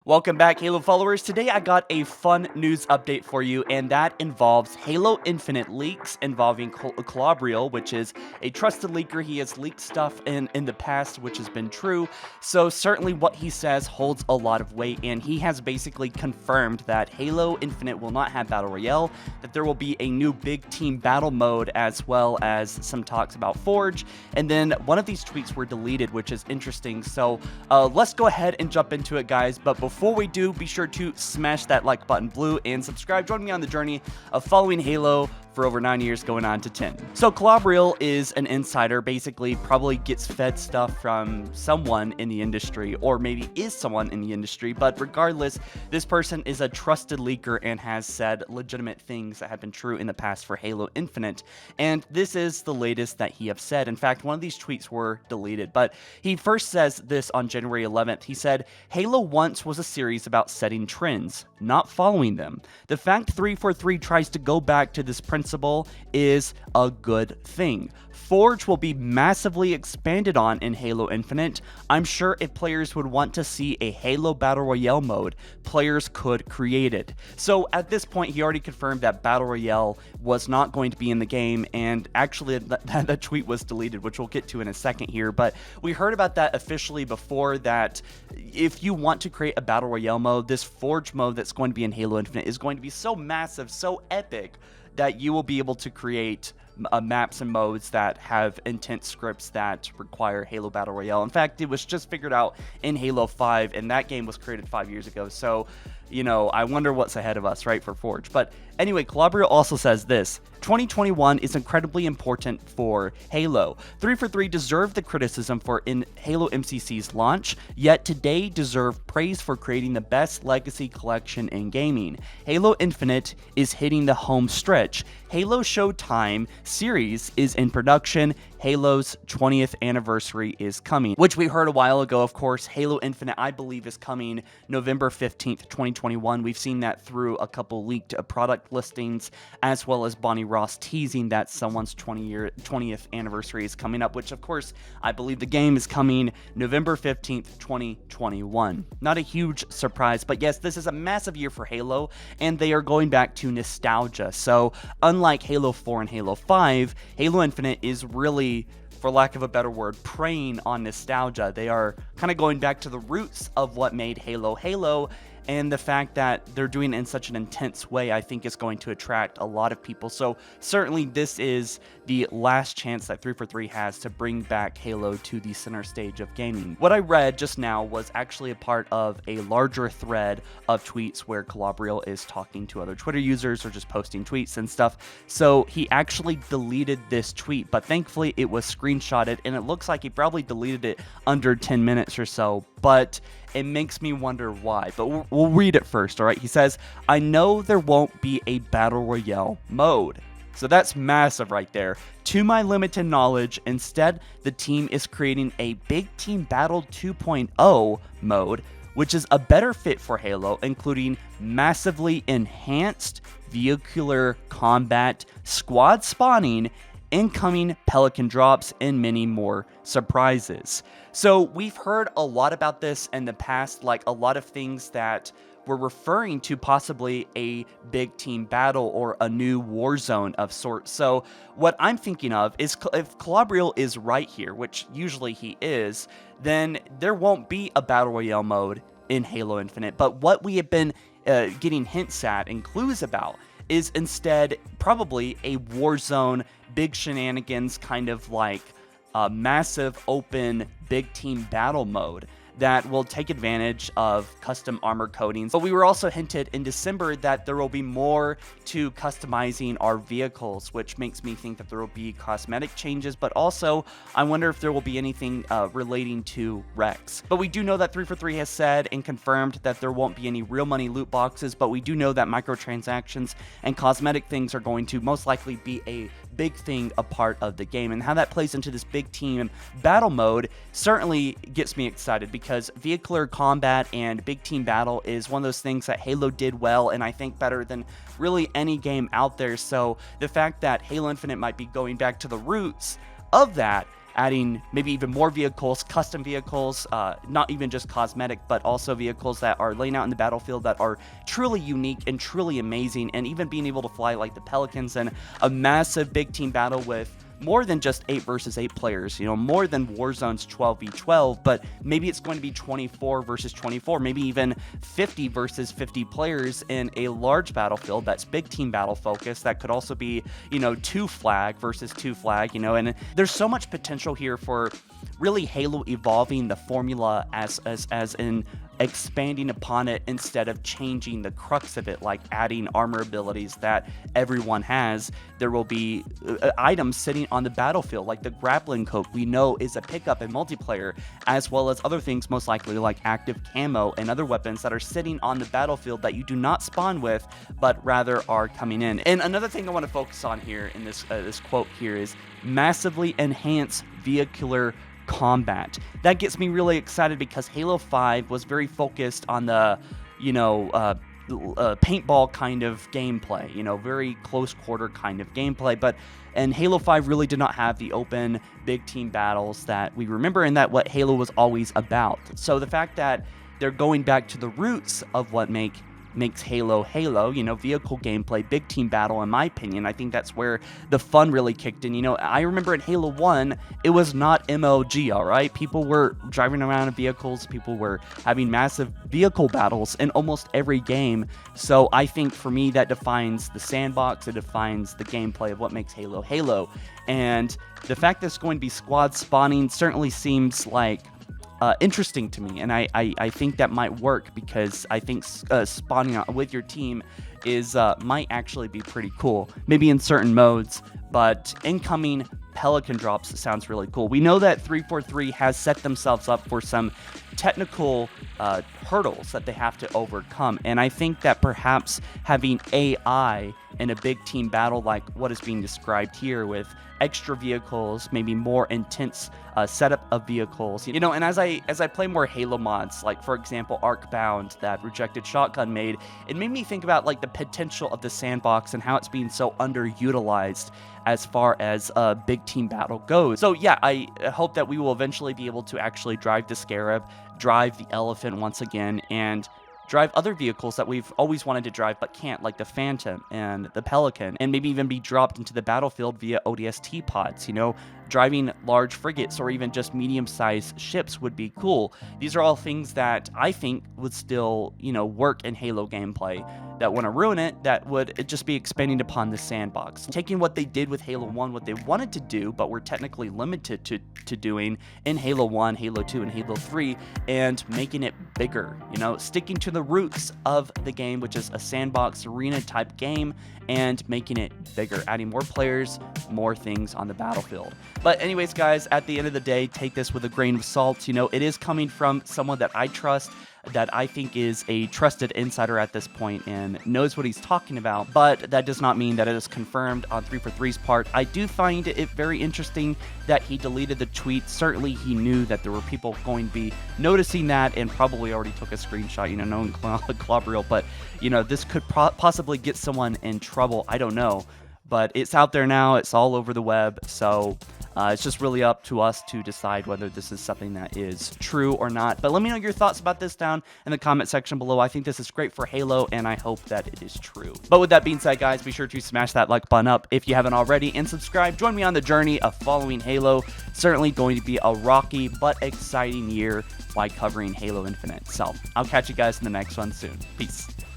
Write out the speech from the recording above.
Welcome back, Halo followers. Today I got a fun news update for you, and that involves Halo Infinite leaks involving Klobrille, which is a trusted leaker. He has leaked stuff in the past, which has been true, so certainly what he says holds a lot of weight, and he has basically confirmed that Halo Infinite will not have Battle Royale, that there will be a new big team battle mode, as well as some talks about Forge, and then one of these tweets were deleted, which is interesting. So let's go ahead and jump into it, guys. But before we do, be sure to smash that like button blue and subscribe. Join me on the journey of following Halo for over 9 years, going on to 10. So Klobrille is an insider, basically probably gets fed stuff from someone in the industry, or maybe is someone in the industry, but regardless, this person is a trusted leaker and has said legitimate things that have been true in the past for Halo Infinite, and this is the latest that he have said. In fact, one of these tweets were deleted, but he first says this on January 11th. He said, "Halo once was a series about setting trends, not following them. The fact 343 tries to go back to this principle is a good thing. Forge will be massively expanded on in Halo Infinite. I'm sure if players would want to see a Halo Battle Royale mode, players could create it." So at this point, he already confirmed that Battle Royale was not going to be in the game, and actually that tweet was deleted, which we'll get to in a second here. But we heard about that officially before, that if you want to create a Battle Royale mode, this Forge mode that's going to be in Halo Infinite is going to be so massive, so epic, that you will be able to create maps and modes that have intense scripts that require Halo Battle Royale. In fact, it was just figured out in Halo 5, and that game was created 5 years ago. So, you know, I wonder what's ahead of us, right, for Forge. But anyway, Klobrille also says this: 2021 is incredibly important for Halo. 343 deserved the criticism for in Halo MCC's launch, yet today deserve praise for creating the best legacy collection in gaming. Halo Infinite is hitting the home stretch. Halo Showtime series is in production. Halo's 20th anniversary is coming, which we heard a while ago. Of course, Halo Infinite, I believe, is coming November 15th, 2021. We've seen that through a couple leaked product listings, as well as Bonnie Ross teasing that someone's 20th anniversary is coming up, which of course I believe the game is coming November 15th, 2021. Not a huge surprise, but yes, this is a massive year for Halo, and they are going back to nostalgia. So unlike Halo 4 and Halo 5, Halo Infinite is really, for lack of a better word, preying on nostalgia. They are kind of going back to the roots of what made Halo Halo, and the fact that they're doing it in such an intense way, I think, is going to attract a lot of people. So certainly this is the last chance that 343 has to bring back Halo to the center stage of gaming. What I read just now was actually a part of a larger thread of tweets where Klobrille is talking to other Twitter users or just posting tweets and stuff. So he actually deleted this tweet, but thankfully it was screenshotted, and it looks like he probably deleted it under 10 minutes or so, but it makes me wonder why. But we'll read it first, all right? He says, "I know there won't be a Battle Royale mode." So that's massive right there. "To my limited knowledge, instead, the team is creating a Big Team Battle 2.0 mode, which is a better fit for Halo, including massively enhanced vehicular combat, squad spawning, incoming Pelican drops, and many more surprises." So we've heard a lot about this in the past, like a lot of things that were referring to possibly a big team battle or a new war zone of sorts. So what I'm thinking of is, if Klobrille is right here, which usually he is, then there won't be a Battle Royale mode in Halo Infinite. But what we have been getting hints at and clues about is instead probably a war zone, big shenanigans, kind of like a massive open big team battle mode that will take advantage of custom armor coatings. But we were also hinted in December that there will be more to customizing our vehicles, which makes me think that there will be cosmetic changes, but also I wonder if there will be anything relating to Rex. But we do know that 343 has said and confirmed that there won't be any real money loot boxes, but we do know that microtransactions and cosmetic things are going to most likely be a big thing, a part of the game, and how that plays into this big team battle mode certainly gets me excited, because vehicular combat and big team battle is one of those things that Halo did well, and I think better than really any game out there. So the fact that Halo Infinite might be going back to the roots of that adding maybe even more vehicles, custom vehicles, not even just cosmetic, but also vehicles that are laying out in the battlefield that are truly unique and truly amazing, and even being able to fly like the Pelicans in a massive big team battle with more than just 8 versus 8 players, more than Warzone's 12v12, but maybe it's going to be 24 versus 24, maybe even 50 versus 50 players in a large battlefield that's big team battle focused. That could also be, 2 flag versus 2 flag, and there's so much potential here for really Halo evolving the formula as in expanding upon it instead of changing the crux of it, like adding armor abilities that everyone has. There will be items sitting on the battlefield, like the grappling coat we know is a pickup in multiplayer, as well as other things most likely like active camo and other weapons that are sitting on the battlefield that you do not spawn with, but rather are coming in. And another thing I want to focus on here in this quote here is massively enhance vehicular combat. That gets me really excited because Halo 5 was very focused on the, paintball kind of gameplay, very close quarter kind of gameplay, and Halo 5 really did not have the open big team battles that we remember, and that what Halo was always about. So the fact that they're going back to the roots of what makes Halo, vehicle gameplay, big team battle, in my opinion, I think that's where the fun really kicked in. I remember in Halo 1, it was not MLG, all right? People were driving around in vehicles, people were having massive vehicle battles in almost every game. So I think for me, that defines the sandbox, it defines the gameplay of what makes Halo Halo. And the fact that it's going to be squad spawning certainly seems like interesting to me, and I think that might work, because I think spawning with your team is might actually be pretty cool, maybe in certain modes. But incoming Pelican drops sounds really cool. We know that 343 has set themselves up for some technical hurdles that they have to overcome, and I think that perhaps having AI in a big team battle like what is being described here, with extra vehicles, maybe more intense setup of vehicles, and as I play more Halo mods, like for example Arcbound that Rejected Shotgun made, it made me think about like the potential of the sandbox and how it's being so underutilized as far as a big team battle goes. So yeah, I hope that we will eventually be able to actually drive the Scarab, drive the Elephant once again, and drive other vehicles that we've always wanted to drive but can't, like the Phantom and the Pelican, and maybe even be dropped into the battlefield via ODST pods. Driving large frigates or even just medium-sized ships would be cool. These are all things that I think would still, work in Halo gameplay. That want to ruin it, that would just be expanding upon the sandbox. Taking what they did with Halo 1, what they wanted to do, but were technically limited to doing in Halo 1, Halo 2, and Halo 3, and making it bigger, sticking to the roots of the game, which is a sandbox arena type game, and making it bigger, adding more players, more things on the battlefield. But anyways, guys, at the end of the day, take this with a grain of salt. It is coming from someone that I trust, that I think is a trusted insider at this point and knows what he's talking about, but that does not mean that it is confirmed on 343's part. I do find it very interesting that he deleted the tweet. Certainly he knew that there were people going to be noticing that and probably already took a screenshot, knowing Klobrille, but this could possibly get someone in trouble. I don't know, but it's out there now, it's all over the web, so it's just really up to us to decide whether this is something that is true or not. But let me know your thoughts about this down in the comment section below. I think this is great for Halo, and I hope that it is true. But with that being said, guys, be sure to smash that like button up if you haven't already, and subscribe. Join me on the journey of following Halo. Certainly going to be a rocky but exciting year while covering Halo Infinite. So I'll catch you guys in the next one soon. Peace.